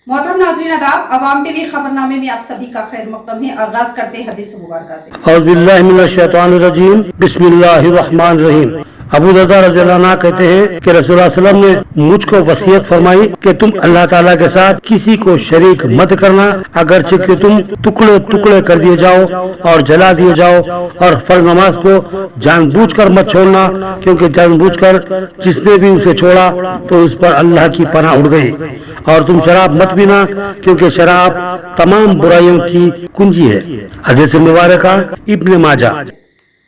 मोहतरम नाज़रीन आदाब, अवाम टीवी खबरनामे में आप सभी का खैर मक़दम है। आगाज करते हैं हदीस मुबारका से। औज़ु बिल्लाहि मिनश शैतानिर रजीम, बिस्मिल्लाहिर रहमानिर रहीम। अबू दरदा रज़ियल्लाहु अन्हु कहते हैं कि रसूलुल्लाह सल्लल्लाहु अलैहि वसल्लम ने मुझको वसीयत फरमाई कि तुम अल्लाह ताला के साथ किसी को शरीक मत करना, अगरचे कि तुम टुकड़े टुकड़े कर दिए जाओ और जला दिए जाओ, और फर्ज नमाज को जानबूझकर मत छोड़ना, क्योंकि जानबूझकर जिसने भी उसे छोड़ा तो उस पर अल्लाह की पनाह उड़ गई। और तुम शराब मत पीना, क्योंकि शराब तमाम बुराइयों की कुंजी है। हदीस मुबारका इब्न माजा।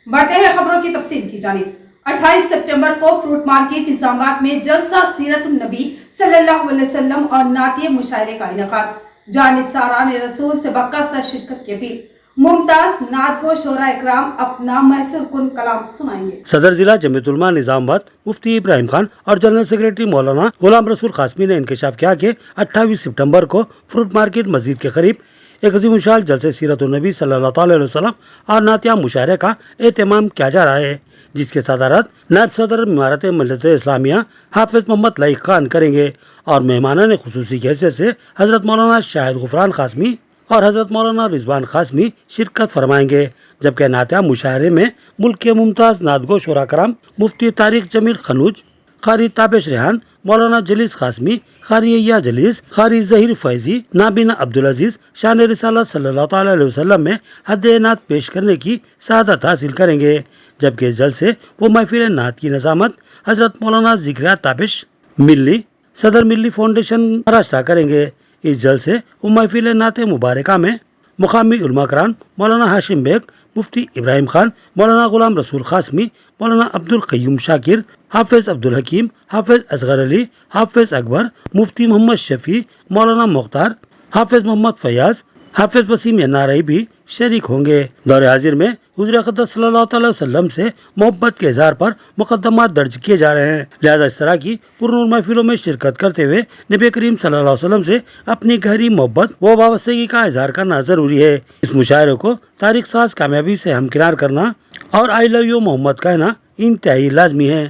बढ़ते हैं खबरों की तफसील की जानिब। 28 सितंबर को फ्रूट मार्केट निजामाबाद में जलसा सीरतुन नबी सल्लल्लाहु अलैहि वसल्लम और नातिए मुशायरे का इनेकाद। जानिसारान रसूल से बकसरत शिरकत की अपील। मुमताज नात को शोरा इकराम अपना महसूर कुन कलाम सुनाएंगे। सदर जिला जमीयत उलमा निजामाबाद मुफ्ती इब्राहिम खान और जनरल सेक्रेटरी मौलाना गुलाम रसूल कासमी ने इंकशाफ किया कि 28 सितंबर को फ्रूट मार्केट मस्जिद के करीब एक अज़ीमुश्शान जलसे सीरतुन नबी सल्लल्लाहु अलैहि वसल्लम और नातिया मुशायरे का एहतमाम किया जा रहा है, जिसके सदारत नायब सदर इमारत मिल्लत इस्लामिया हाफिज मोहम्मद लईक खान करेंगे और मेहमानान ने खुसूसी की हैसियत से हजरत मौलाना शाहिद गुफरान कासमी और हजरत मौलाना रिजवान कासमी शिरकत फरमाएंगे। जबकि नातिया मुशायरे में मुल्क के मुमताज नादगो शोरा कराम मुफ्ती तारिक जमील खनूज, कारी ताबिश रेहान, मौलाना जलीस कासमी, कारी अय्या जलीस, कारी जहीर फैजी, नाबीना अब्दुल अजीज शान रिसालत सल्लल्लाहु अलैहि वसल्लम में हद नात पेश करने की सआदत हासिल करेंगे। जबकि इस जलसे वो महफिल नात की नज़ामत हजरत मौलाना जिक्रिया ताबिश मिल्ली सदर मिल्ली फाउंडेशन महाराष्ट्र करेंगे। इस जलसे वो महफिल नात मुबारका में मुकामी उलमा कराम मौलाना हाशिम बेग, मुफ्ती इब्राहिम खान, मौलाना गुलाम रसूल कासमी, मौलाना अब्दुल कय्यूम शाकिर, हाफिज अब्दुल हकीम, हाफिज असगर अली, हाफिज अकबर, मुफ्ती मोहम्मद शफी, मौलाना मुख्तार, हाफिज मोहम्मद फयाज, हाफिज वसीम एनआरआई भी शरीक होंगे। दौरे हाजिर में हुज़ूर अक़दस सल्लल्लाहु अलैहि वसल्लम से मोहब्बत के इज़हार पर मुकदमात दर्ज किए जा रहे हैं। लिहाजा इस तरह की पुरनूर महफिलों में शिरकत करते हुए नबी करीम सल्लल्लाहु अलैहि वसल्लम से अपनी गहरी मोहब्बत व वाबस्तगी का इज़हार करना जरूरी है। इस मुशायरे को तारीख साज कामयाबी से हमकिनार करना और आई लव यू मोहम्मद कहना इंतहाई लाजमी है।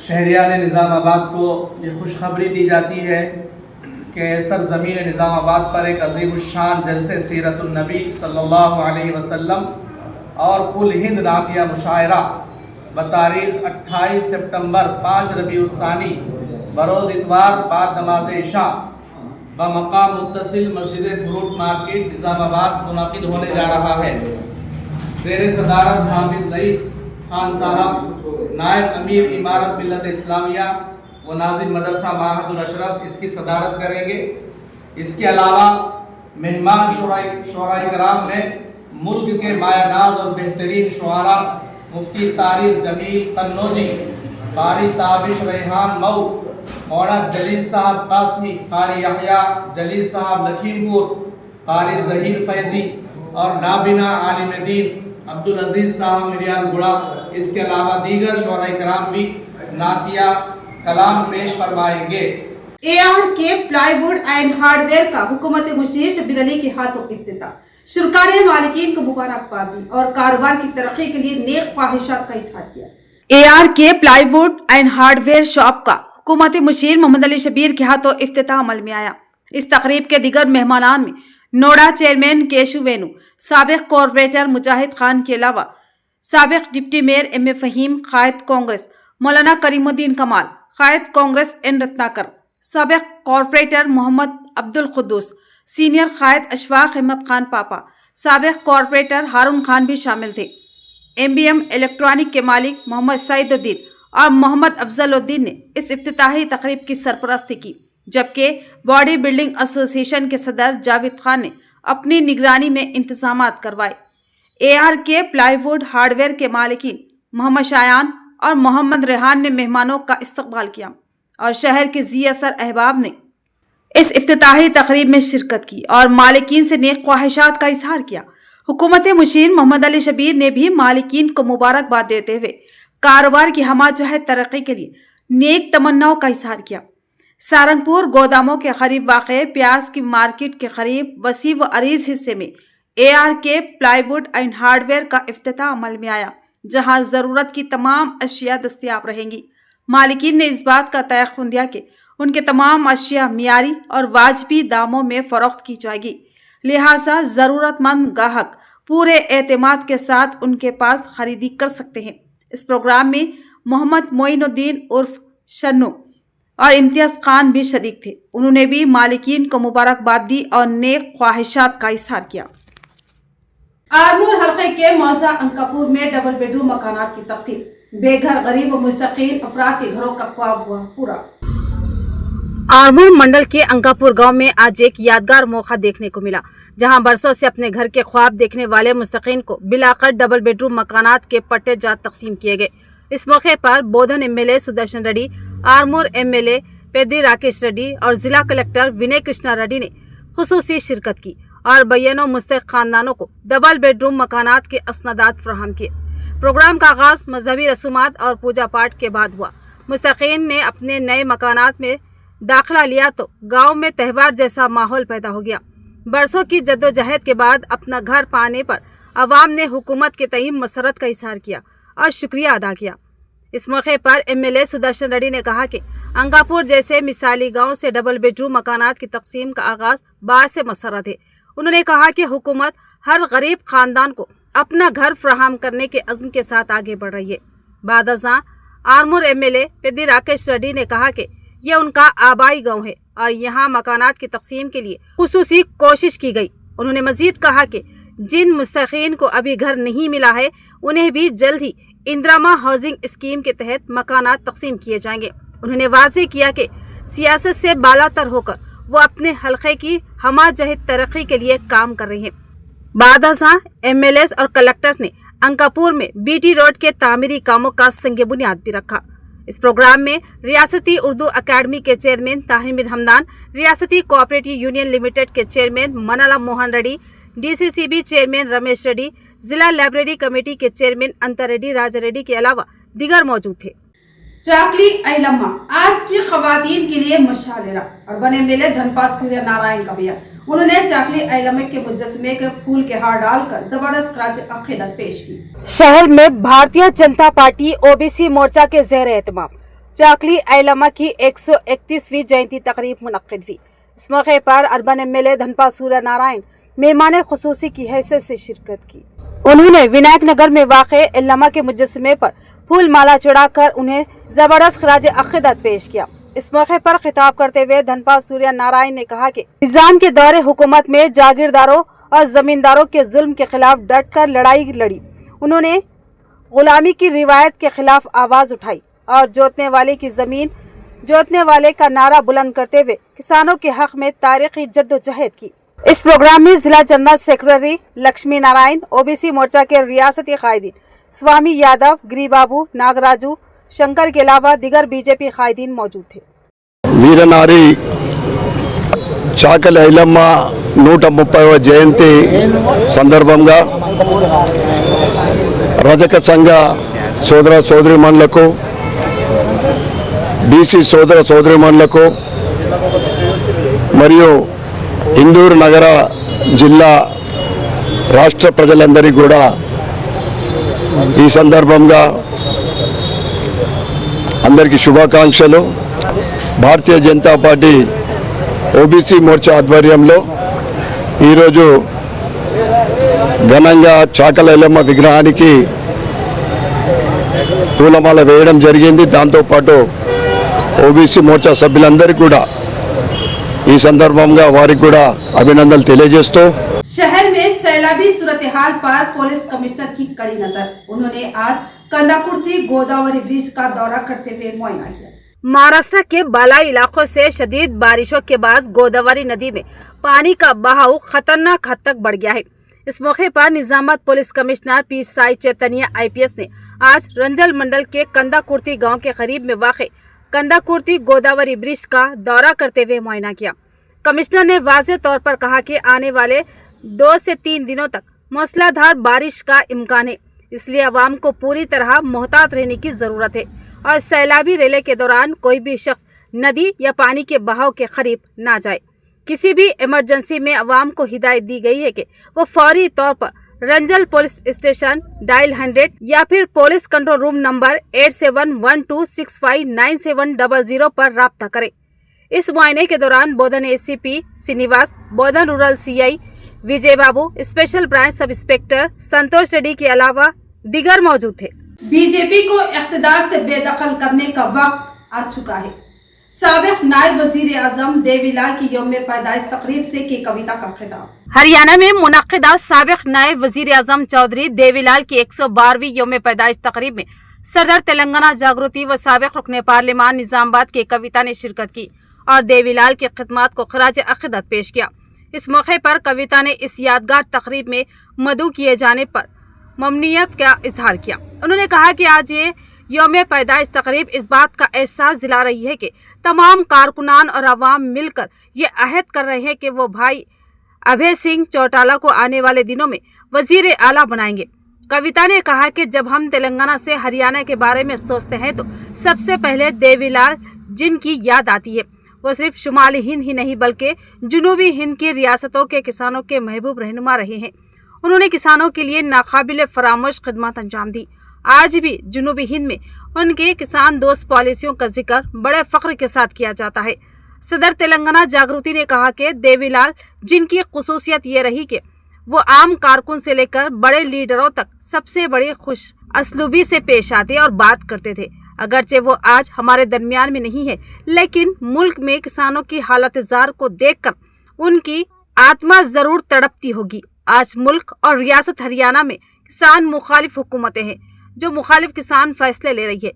शहरियान निज़ामाबाद को ये खुशखबरी दी जाती है कि सरज़मीन निज़ामाबाद पर एक अज़ीमुश्शान जलसे सीरतुन नबी सल्लल्लाहु अलैहि वसल्लम और कुल हिंद नातिया मुशायरा बतारीख़ 28 सितंबर 5 रबीउस्सानी बरोज़ इतवार बाद नमाज इशा बमक़ाम मुत्तसिल मस्जिद फ्रूट मार्केट निज़ामाबाद मुनाकिद होने जा रहा है। ज़ेर सदारत हाफिज लईक खान साहब नायब अमीर इमारत मिल्लत इस्लामिया व नाज़िम मदरसा माहदुल अशरफ इसकी सदारत करेंगे। इसके अलावा मेहमान शोरा इकराम में मुल्क के मायानाज और बेहतरीन शुआरा मुफ्ती तारिक जमील कन्नौजी, कारी ताबिश रेहान मऊ, मौलाना जलीस साहब कासमी, कारी यहया जलीस साहब लखीमपुर, कारी जहीर फैजी और नाबिना आलिम दीन अब्दुल अजीज साहब मिरियाल गुड़ा। इसके अलावा दीगर शोरा इकराम भी नातिया कलाम पेश फरमाएंगे। ARK प्लाईवुड एंड हार्डवेयर का हुकूमत मुशीर शब्बीर अली के हाथों इफ्तिताह। शुरकार ने मालिकीन को मुबारकबाद दी और कारोबार की तरक्की के लिए नेक ख्वाहिशात का इजहार किया। ARK plywood and hardware shop का हुकूमत मुशीर मोहम्मद अली शब्बीर के हाथों इफ्तिताह अमल में आया। इस तकरीब के दिगर मेहमानान में नोडा चेयरमैन केशु वेनु, साबिक कॉर्पोरेटर मुजाहिद खान के अलावा साबिक डिप्टी मेयर M.A. फहीम, कायद कांग्रेस मौलाना करीमुद्दीन कमाल, कायद कांग्रेस N. रत्नाकर, साबिक कॉर्पोरेटर मोहम्मद अब्दुल खुद्दूस, सीनियर कायद अशफाक अहमद खान पापा, साबिक कॉर्पोरेटर हारून खान भी शामिल थे। MBM इलेक्ट्रॉनिक के मालिक मोहम्मद सईदुद्दीन और मोहम्मद अफजलुद्दीन ने इस इफ्तिताही तकरीब की सरपरस्ती की, जबकि बॉडी बिल्डिंग एसोसिएशन के सदर जावेद खान ने अपनी निगरानी में इंतजामात करवाए। ARK प्लाईवुड हार्डवेयर के मालिकीन मोहम्मद शायान और मोहम्मद रेहान ने मेहमानों का इस्तकबाल किया और शहर के जी असर अहबाब ने इस इफ्तिताही तकरीब में शिरकत की और मालिकीन से नेक ख्वाहिशात का इजहार किया। हुकूमत मुशीर मोहम्मद अली शब्बीर ने भी मालिकीन को मुबारकबाद देते हुए कारोबार की हमाजहत तरक्की के लिए नेक तमन्नाओं का इजहार किया। सारंगपुर गोदामों के करीब वाक़े प्याज की मार्केट के करीब वसी व अरीज हिस्से में ARK प्लाईवुड एंड हार्डवेयर का इफ्तिताह अमल में आया, जहां जरूरत की तमाम अशिया दस्तयाब रहेंगी। मालिकीन ने इस बात का तयक़ुन दिया कि उनके तमाम अशिया मियारी और वाजबी दामों में फरोख्त की जाएगी। लिहाजा ज़रूरतमंद गाहक पूरे एतमाद के साथ उनके पास खरीदी कर सकते हैं। इस प्रोग्राम में मोहम्मद मोइनुद्दीन उर्फ शन्नू और इम्तियाज़ खान भी शरीक थे। उन्होंने भी मालिकीन को मुबारकबाद दी और नेक ख्वाहिशात का इजहार किया। आरमूर हल्के के मौजा अंकापुर में डबल बेडरूम मकानात की तकसीम, बेघर गरीब व मुस्तकील अफराद के घरों का ख्वाब हुआ पूरा। आरमूर मंडल के अंकापुर गांव में आज एक यादगार मौका देखने को मिला, जहां बरसों से अपने घर के ख्वाब देखने वाले मुस्तकीन को बिलाकर डबल बेडरूम मकानात के पट्टे जात तकसीम किए गए। इस मौके पर बोधन एमएलए सुदर्शन रेड्डी, आरमूर एमएलए पेद्दी राकेश रेड्डी और जिला कलेक्टर विनय कृष्णा रेड्डी ने खुसूसी शिरकत की और बैयनों मुस्तहिक खानदानों को डबल बेडरूम मकानात के असनादात फराहम किए। प्रोग्राम का आगाज मजहबी रसूमात और पूजा पाठ के बाद हुआ। मुस्तकीन ने अपने नए मकानात में दाखिला लिया तो गांव में त्यौहार जैसा माहौल पैदा हो गया। बरसों की जद्दोजहद के बाद अपना घर पाने पर अवाम ने हुकूमत के तईम मसरत का इजहार किया और शुक्रिया अदा किया। इस मौके पर एमएलए सुदर्शन रेड्डी ने कहा कि अंगापुर जैसे मिसाली गांव से डबल बेडरूम मकानात की तकसीम का आगाज बाइस मसरत है। उन्होंने कहा कि हुकूमत हर गरीब खानदान को अपना घर फराहम करने के अज़्म के साथ आगे बढ़ रही है। बादशाह आरमूर एमएलए पेद्दी राकेश रेड्डी ने कहा कि यह उनका आबाई गांव है और यहाँ मकानात की तकसीम के लिए खुसूसी कोशिश की गई। उन्होंने मजीद कहा कि जिन मुस्तकीन को अभी घर नहीं मिला है उन्हें भी जल्द ही इंदिरा हाउसिंग स्कीम के तहत मकानात तकसीम किए जाएंगे। उन्होंने वाज़ेह किया कि सियासत से बालातर होकर वो अपने हल्के की हमाजहत तरक्की के लिए काम कर रहे हैं। बादशाह एमएलए और कलेक्टर्स ने अंकापुर में बीटी रोड के तामीरी कामों का संग बुनियाद भी रखा। इस प्रोग्राम में रियासती उर्दू अकेडमी के चेयरमैन ताहिर हमदान, रियासती कोऑपरेटिव यूनियन लिमिटेड के चेयरमैन मनाला मोहन रेड्डी, डीसीसीबी चेयरमैन रमेश रेड्डी, जिला लाइब्रेरी कमेटी के चेयरमैन अंतर रेड्डी, राजा रेड्डी के अलावा दीगर मौजूद थे। चाकली ऐलम्मा आज की खवातीन के लिए मशालेरा और बने मेले धनपाल सूर्य नारायण का बयान। उन्होंने चाकली ऐलम्मा के मुजस्समे के फूल के हार डालकर जबरदस्त खराज अकीदत पेश की। शहर में भारतीय जनता पार्टी ओबीसी मोर्चा के ज़ेर एहतमाम चाकली ऐलम्मा की 131वीं जयंती तकरीब मुनक्किद हुई। इस मौके पर अर्बन एमएलए धनपाल सूर्य नारायण मेहमान खुसूसी की हैसियत से शिरकत की। उन्होंने विनायक नगर में वाक़े ऐलम्मा के मुजस्समे पर फूल माला चढ़ाकर उन्हें जबरदस्त खराज अकीदत पेश किया। इस मौके पर खिताब करते हुए धनपाल सूर्य नारायण ने कहा कि निजाम के दौरे हुकूमत में जागीरदारों और जमींदारों के जुल्म के खिलाफ डट कर लड़ाई लड़ी। उन्होंने गुलामी की रिवायत के खिलाफ आवाज उठाई और जोतने वाले की जमीन जोतने वाले का नारा बुलंद करते हुए किसानों के हक में तारीखी जद्दोजहद की। इस प्रोग्राम में जिला general secretary Lakshmi Narayan, OBC मोर्चा के रियासती कायदीन स्वामी यादव, गिरी बाबू, नागराजू, शंकर के अलावा दिगर बीजेपी कायदीन मौजूद थे। వీరనారి చాకలి ఐలమ్మ 130వ జయంతి సందర్భంగా రజక సంఘ సోదర సోదరీమణులకు, బీసీ సోదర సోదరీమణులకు మరియు ఇందూరు నగర జిల్లా రాష్ట్ర ప్రజలందరికీ కూడా ఈ సందర్భంగా అందరికీ శుభాకాంక్షలు। భారతీయ జనతా పార్టీ ఓబీసీ మోర్చా ఆధ్వర్యంలో ఈరోజు ఘనంగా చాకలి ఐలమ్మ విగ్రహానికి పూలమాల వేయడం జరిగింది। దాంతోపాటు ఓబీసీ మోర్చా సభ్యులందరికీ కూడా ఈ సందర్భంగా వారికి కూడా అభినందనలు తెలియజేస్తూ शहर में सैलाबी सूरत हाल पर पुलिस कमिश्नर की कड़ी नजर। उन्होंने आज कंदाकुर्ती गोदावरी ब्रिज का दौरा करते हुए मुआयना किया। महाराष्ट्र के बालाई इलाकों से शदीद बारिशों के बाद गोदावरी नदी में पानी का बहाव खतरनाक हद तक बढ़ गया है। इस मौके पर निजामत पुलिस कमिश्नर पी साई चैतन्य आईपीएस ने आज रंजल मंडल के कंदाकुर्ती गांव के करीब में वाक़े कंदाकुर्ती गोदावरी ब्रिज का दौरा करते हुए मुआयना किया। कमिश्नर ने वाज़ेह तौर पर कहा कि आने वाले 2 से 3 दिनों तक मूसलाधार बारिश का इम्कान है, इसलिए अवाम को पूरी तरह मोहतात रहने की ज़रूरत है और सैलाबी रेले के दौरान कोई भी शख्स नदी या पानी के बहाव के करीब ना जाए। किसी भी इमरजेंसी में अवाम को हिदायत दी गई है कि वो फौरी तौर पर रंजल पुलिस स्टेशन डायल 100 या फिर पुलिस कंट्रोल रूम नंबर 8712659700 पर राब्ता करें। इस मुआयने के दौरान बोधन एसीपी श्रीनिवास, बोधन रूरल सीआई विजय बाबू, स्पेशल ब्रांच सब इंस्पेक्टर संतोष रेड्डी के अलावा दीगर मौजूद थे। बीजेपी को इख्तिदार से बेदखल करने का वक्त आ चुका है। साबिक नायब वजीर आजम देवीलाल की यौम पैदाइश तकरीब से की कविता का खिताब। हरियाणा में मुनक्किदा साबिक नायब वजीर आजम चौधरी देवीलाल की 112वीं यौम पैदाइश तकरीब में सदर तेलंगाना जागृति व साबिक रुकने पार्लिमान निजामाबाद की कविता ने शिरकत की और देवीलाल की खिदमत को खराज अक़ीदत पेश किया। इस मौके पर कविता ने इस यादगार तकरीब में मदऊ किए जाने पर ममनुइयत का इजहार किया। उन्होंने कहा कि आज ये यौम पैदाइश तकरीब इस बात का एहसास दिला रही है कि तमाम कारकुनान और अवाम मिलकर ये अहद कर रहे हैं कि वो भाई अभय सिंह चौटाला को आने वाले दिनों में वजीर आला बनाएंगे। कविता ने कहा कि जब हम तेलंगाना से हरियाणा के बारे में सोचते हैं तो सबसे पहले देवीलाल जिनकी याद आती है। वो सिर्फ शुमाली हिंद ही नहीं बल्कि जुनूबी हिंद की रियासतों के किसानों के महबूब रहनुमा रहे हैं। उन्होंने किसानों के लिए नाकाबिले फरामोश खिदमत अंजाम दी। आज भी जुनूबी हिंद में उनके किसान दोस्त पॉलिसियों का जिक्र बड़े फख्र के साथ किया जाता है। सदर तेलंगाना जागृति ने कहा कि देवीलाल जिनकी खुसूसियत ये रही कि वो आम कारकुन से लेकर बड़े लीडरों तक सबसे बड़ी खुश असलूबी से पेश आते और बात करते थे। अगरचे वो आज हमारे दरमियान में नहीं है, लेकिन मुल्क में किसानों की हालत जार को देखकर उनकी आत्मा जरूर तड़पती होगी। आज मुल्क और रियासत हरियाणा में किसान मुखालिफ हुकूमतें हैं जो मुखालिफ किसान फैसले ले रही है।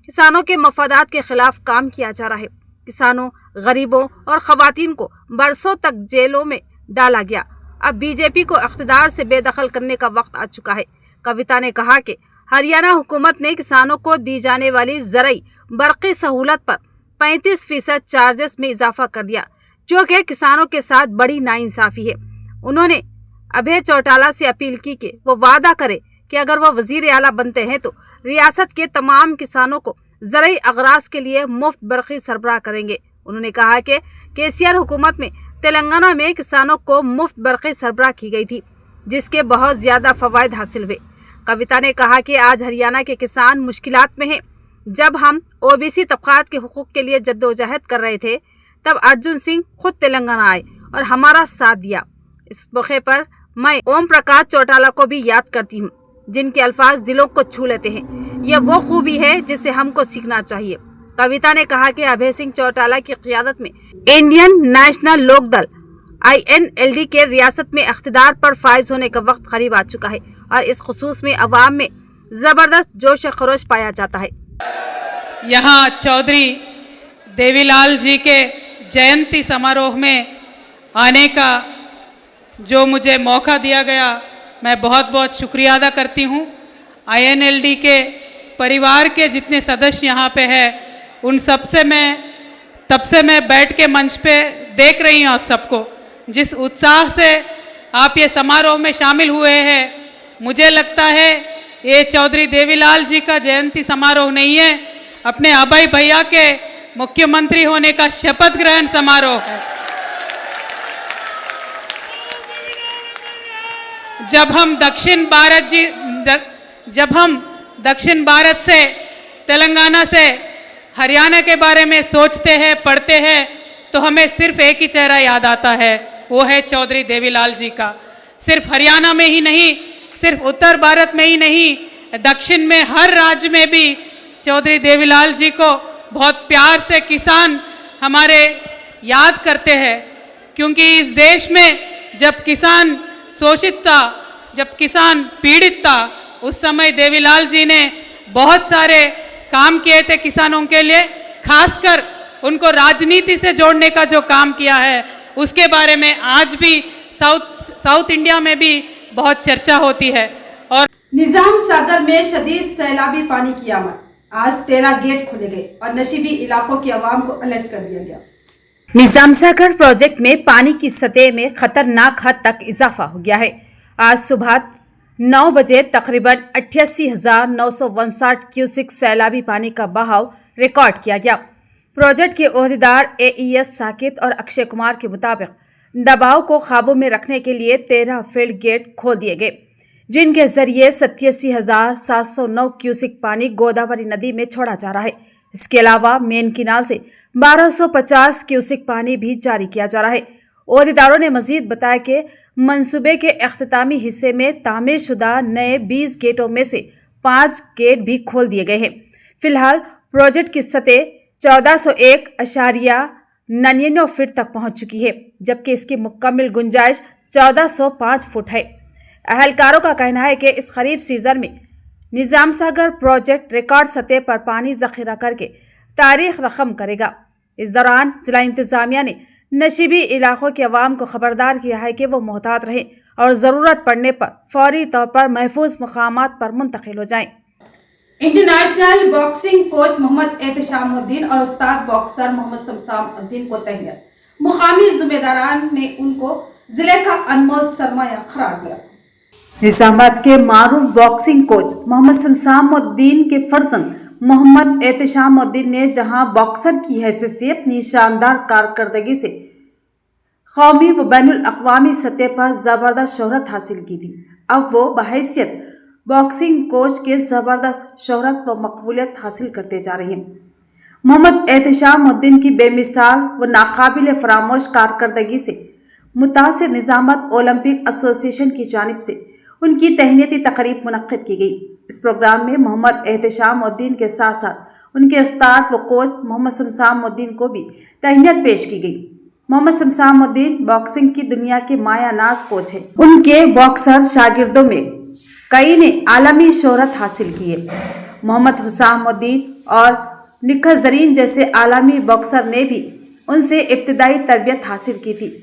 किसानों के मफादात के खिलाफ काम किया जा रहा है। किसानों, गरीबों और खवातीन को बरसों तक जेलों में डाला गया। अब बीजेपी को इख्तिदार से बेदखल करने का वक्त आ चुका है। कविता ने कहा कि हरियाणा हुकूमत ने किसानों को दी जाने वाली ज़रई बरक़ी सहूलत पर 35% चार्जेस में इजाफा कर दिया, जो कि किसानों के साथ बड़ी नाइंसाफ़ी है। उन्होंने अभय चौटाला से अपील की कि वो वादा करे कि अगर वो वजीर आला बनते हैं तो रियासत के तमाम किसानों को ज़रई अगराज के लिए मुफ्त बरक़ी सरबराह करेंगे। उन्होंने कहा कि केसीआर हुकूमत में तेलंगाना में किसानों को मुफ्त बरक़ी सरबराह की गई थी, जिसके बहुत ज़्यादा फ़वाइद हासिल हुए। कविता ने कहा कि आज हरियाणा के किसान मुश्किलात में हैं। जब हम ओबीसी तबक़ात के हुकूक़ के लिए जद्दोजहद कर रहे थे, तब अर्जुन सिंह खुद तेलंगाना आए और हमारा साथ दिया। इस मौके पर मैं ओम प्रकाश चौटाला को भी याद करती हूँ, जिनके अल्फाज दिलों को छू लेते हैं। यह वो खूबी है जिसे हमको सीखना चाहिए। कविता ने कहा कि अभय सिंह चौटाला की क़ियादत में इंडियन नेशनल लोक दल INLD के रियासत में इख्तिदार पर फायज होने का वक्त करीब आ चुका है और इस खुसूस में अवाम में ज़बरदस्त जोश खरोश पाया जाता है। यहाँ चौधरी देवीलाल जी के जयंती समारोह में आने का जो मुझे मौका दिया गया, मैं बहुत बहुत शुक्रिया अदा करती हूँ। INLD के परिवार के जितने सदस्य यहाँ पे हैं, उन सब से तब से मैं बैठ के मंच पे देख रही हूँ आप सबको, जिस उत्साह से आप ये समारोह में शामिल हुए हैं। मुझे लगता है ये चौधरी देवीलाल जी का जयंती समारोह नहीं है, अपने अभय भैया के मुख्यमंत्री होने का शपथ ग्रहण समारोह है। जब हम दक्षिण भारत से, तेलंगाना से हरियाणा के बारे में सोचते हैं, पढ़ते हैं, तो हमें सिर्फ एक ही चेहरा याद आता है, वो है चौधरी देवीलाल जी का। सिर्फ हरियाणा में ही नहीं, सिर्फ उत्तर भारत में ही नहीं, दक्षिण में हर राज्य में भी चौधरी देवीलाल जी को बहुत प्यार से किसान हमारे याद करते हैं। क्योंकि इस देश में जब किसान शोषित था, जब किसान पीड़ित था, उस समय देवीलाल जी ने बहुत सारे काम किए थे किसानों के लिए। खासकर उनको राजनीति से जोड़ने का जो काम किया है, उसके बारे में आज भी साउथ इंडिया में भी बहुत चर्चा होती है। और निजाम सागर में शदीद सैलाबी पानी की आमद। आज 13 गेट खोले गए और नशीबी इलाकों की आवाम को अलर्ट कर दिया गया। निजाम सागर प्रोजेक्ट में पानी की सतह में खतरनाक हद तक इजाफा हो गया है। आज सुबह 9 बजे तकरीबन 88,959 क्यूसिक सैलाबी पानी का बहाव रिकॉर्ड किया गया। प्रोजेक्ट के ओहदेदार AES साकित और अक्षय कुमार के मुताबिक दबाव को काबू में रखने के लिए 13 फील्ड गेट खोल दिए गए, जिनके जरिए 87,709 क्यूसिक पानी गोदावरी नदी में छोड़ा जा रहा है। इसके अलावा मेन किनाल से 1250 क्यूसिक पानी भी जारी किया जा रहा है। ओहदेदारों ने मजीद बताया कि मंसूबे के अख्तामी हिस्से में तामीर शुदा नए 20 गेटों में से 5 गेट भी खोल दिए गए हैं। फिलहाल प्रोजेक्ट की सतह 1401.99 फीट तक पहुंच चुकी है, जबकि इसकी मुकम्मल गुंजाइश 1405 फुट है। अहलकारों का कहना है कि इस खरीफ सीजन में निजाम सागर प्रोजेक्ट रिकॉर्ड सतह पर पानी जखीरा करके तारीख रकम करेगा। इस दौरान जिला इंतजामिया ने नशीबी इलाकों के अवाम को खबरदार किया है कि वो मोहतात रहें और ज़रूरत पड़ने पर फौरी तौर पर महफूज मकामात पर मुंतकिल हो जाएं। इंटरनेशनल बॉक्सिंग कोच मोहम्मद एहतशामुद्दीन और उस्ताद बॉक्सर मोहम्मद शमशामुद्दीन को तहनीत। मुकामी जिम्मेदारान ने उनको जिले का अनमोल सरमाया करार दिया। निजामाबाद के मारूफ बॉक्सिंग कोच मोहम्मद शमशामुद्दीन के फर्जंद मोहम्मद एहतशामुद्दीन ने जहां बॉक्सर की हैसियत से अपनी शानदार कारकर्दगी से कौमी व बैनुल अक़वामी सतह पर ज़बरदस्त शोहरत हासिल की थी, अब वो बहैसियत बॉक्सिंग कोच के ज़बरदस्त शोहरत व मकबूलियत हासिल करते जा रहे हैं। मोहम्मद एहतशामुद्दीन की बेमिसाल व नाकाबिल फरामोश कारकर्दगी से मुतासिर निजामाबाद ओलंपिक एसोसिएशन की जानिब से उनकी तहनीती तकरीब मुनक्किद की गई। इस प्रोग्राम में मोहम्मद एहतशामुद्दीन के साथ साथ उनके उस्ताद व कोच मोहम्मद शमशामुद्दीन को भी तहनीत पेश की गई। मोहम्मद शमशामुद्दीन बॉक्सिंग की दुनिया के माया नाज कोच हैं। उनके बॉक्सर शागिर्दों में कई ने आलमी शोहरत हासिल की है। मोहम्मद हुसामुद्दीन और निखत जरीन जैसे आलमी बॉक्सर ने भी उनसे इब्तिदाई तरबियत हासिल की थी।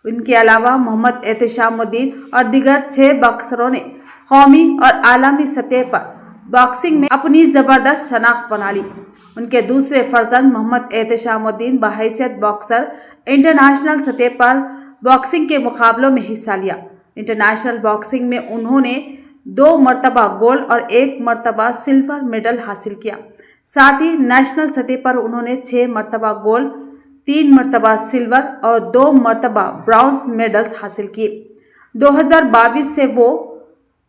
इनके अलावा मोहम्मद एहतशामुद्दीन और दीगर 6 बॉक्सरों ने कौमी और आलमी सतह पर बॉक्सिंग में अपनी ज़बरदस्त शनाख्त बना ली। उनके दूसरे फर्जंद मोहम्मद एहतशामुद्दीन बहैसियत बॉक्सर इंटरनेशनल सतह पर बॉक्सिंग के मुकाबलों में हिस्सा लिया। इंटरनेशनल बॉक्सिंग में उन्होंने 2 मरतबा गोल्ड और 1 मरतबा सिल्वर मेडल हासिल किया। साथ ही नेशनल सतह पर उन्होंने 6 मरतबा गोल्ड, 3 मरतबा सिल्वर और 2 मरतबा ब्रॉन्ज मेडल्स हासिल किए। 2022 से वो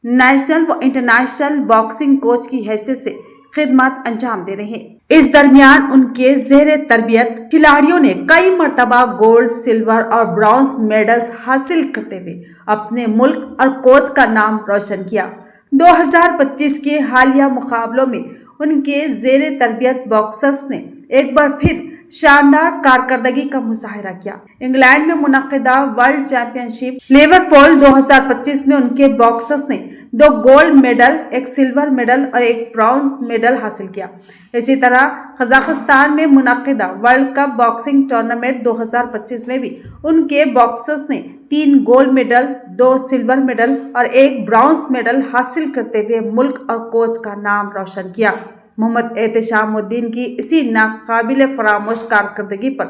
नेशनल व इंटरनेशनल बॉक्सिंग कोच की हैसियत से खिदमत अंजाम दे रहे हैं। इस दरमियान उनके ज़ेरे तरबियत खिलाड़ियों ने कई मरतबा गोल्ड, सिल्वर और ब्रॉन्ज मेडल्स हासिल करते हुए अपने मुल्क और कोच का नाम रोशन किया। 2025 के हालिया मुकाबलों में उनके ज़ेरे तरबियत बॉक्सर्स ने एक बार फिर शानदार कारकर्दगी का मुजाहिरा किया। इंग्लैंड में मुनक्किदा वर्ल्ड चैंपियनशिप लिवरपूल 2025 में उनके बॉक्सर्स ने 2 गोल्ड मेडल, 1 सिल्वर मेडल और 1 ब्रॉन्ज मेडल हासिल किया। इसी तरह कजाकिस्तान में मुनक्किदा वर्ल्ड कप बॉक्सिंग टूर्नामेंट 2025 में भी उनके बॉक्सर्स ने 3 गोल्ड मेडल, 2 सिल्वर मेडल और 1 ब्रॉन्ज मेडल हासिल करते हुए मुल्क और कोच का नाम रोशन किया। मोहम्मद एहतशामुद्दीन की इसी नाकाबिल फरामोश कारकर्दगी पर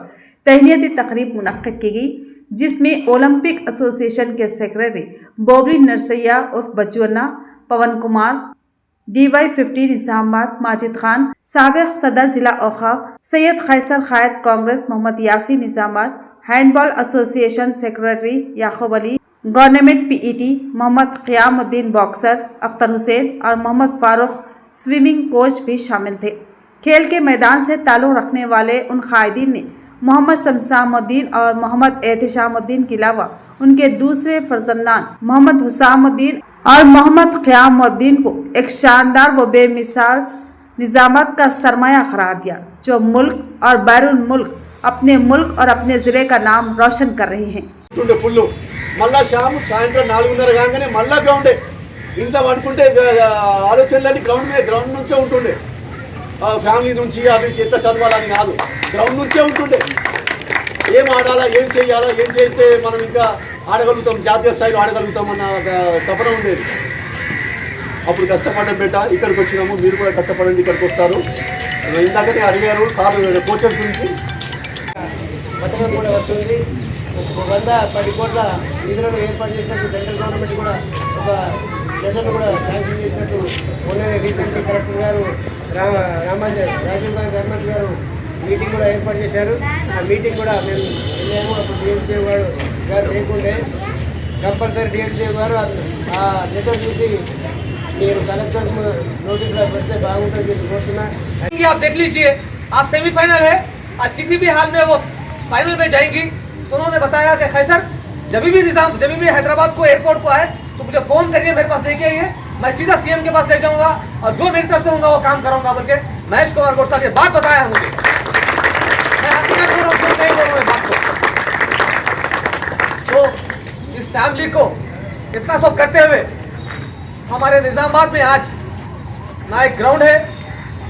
तहनीती तकरीब मुनक्किद की गई, जिसमें ओलंपिक एसोसिएशन के सेक्रेटरी बोबरी नरसैया उर्फ बच्चुअन्ना, पवन कुमार, DY50 निजामाबाद माजिद खान, साबिक सदर जिला औकाफ सैयद खैसर खायद Congress Mohammed Yaseen Nizamabad, handball association secretary Yakub Ali, government PET Mohammed Qayamuddin boxer, Akhtar Hussain और मोहम्मद फारूक स्विमिंग कोच भी शामिल थे। खेल के मैदान से ताल्लुक़ रखने वाले उन कायदीन ने मोहम्मद शमशामुद्दीन और मोहम्मद एहतशामुद्दीन के अलावा उनके दूसरे फर्जंदान मोहम्मद हुसामुद्दीन और मोहम्मद क़यामुद्दीन को एक शानदार व बेमिसाल निजामत का सरमाया करार दिया, जो मुल्क और बैरून मुल्क अपने मुल्क और अपने ज़िले का नाम रोशन कर रहे हैं। మళ్ళా సాయంత్రం 4:30 కాగానే మళ్ళా గ్రౌండే ఇంట్లో పడుకుంటే ఆలోచనలన్నీ గ్రౌండ్ నుంచే ఉంటుండే. ఫ్యామిలీ నుంచి అవి ఎట్లా చదవాలని కాదు, గ్రౌండ్ నుంచే ఉంటుండే. ఏం ఆడాలా, ఏం చేయాలా, ఏం చేస్తే మనం ఇంకా ఆడగలుగుతాం, జాతీయ స్థాయిలో ఆడగలుగుతాం అన్న తపన ఉండేది. అప్పుడు కష్టపడడం బెట, ఇక్కడికి వచ్చినాము, మీరు కూడా కష్టపడండి, ఇక్కడికి వస్తారు. ఇందాకనే అడిగారు సార్ కోచెస్ గురించి. పథకం కూడా వస్తుంది. 110 కోట్ల నిధులను ఏర్పాటు చేసినట్టు సెంట్రల్ గవర్నమెంట్ కూడా ఒక లెటర్ను కూడా శాంక్షన్ చేసినట్టు మొన్ననే రీసెంట్లీ కలెక్టర్ గారు రాజీవ్ గాంధీ గారు మీటింగ్ కూడా ఏర్పాటు చేశారు. ఆ మీటింగ్ కూడా మేము వెళ్ళాము. అప్పుడు DSJ గారు లేకుండే కంపల్సరీ DSJ గారు ఆ లెటర్ చూసి మీరు कलेक्टर नोटिस पेड़ते बागुंटे आप देख लीजिए आज सेमीफाइनल है, आज किसी भी हाल में वो फाइनल में जाएंगी। तो उन्होंने बताया कि खैसर जब भी हैदराबाद को एयरपोर्ट को आए तो मुझे फ़ोन करिए, मेरे पास लेके आइए, मैं सीधा सीएम के पास ले जाऊंगा और जो मेरी तरफ से होगा वो काम करूंगा बोल के महेश कुमार गौड़ साहब ये बात बताया है मुझे। मैं हकीकत बोल रहा हूँ, झूठ नहीं बोल रहा हूँ बात को। तो इस फैमिली को इतना सब करते हुए हमारे निजामाबाद में आज ना एक ग्राउंड है,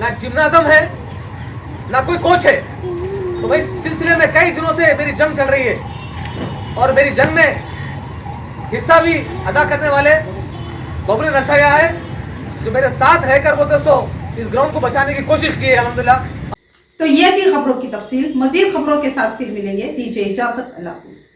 ना जिम्नाजम है, ना कोई कोच है। तो भाई इस सिलसिले में कई दिनों से मेरी जंग चल रही है और मेरी जंग में हिस्सा भी अदा करने वाले बबलू नरसैया है जो मेरे साथ रहकर बोलते सो इस ग्राउंड को बचाने की कोशिश की है अल्हम्दुलिल्लाह। तो ये थी खबरों की तफसील। मजीद खबरों के साथ फिर मिलेंगे। दीजिए इजाजत, अल्लाह हाफिज़।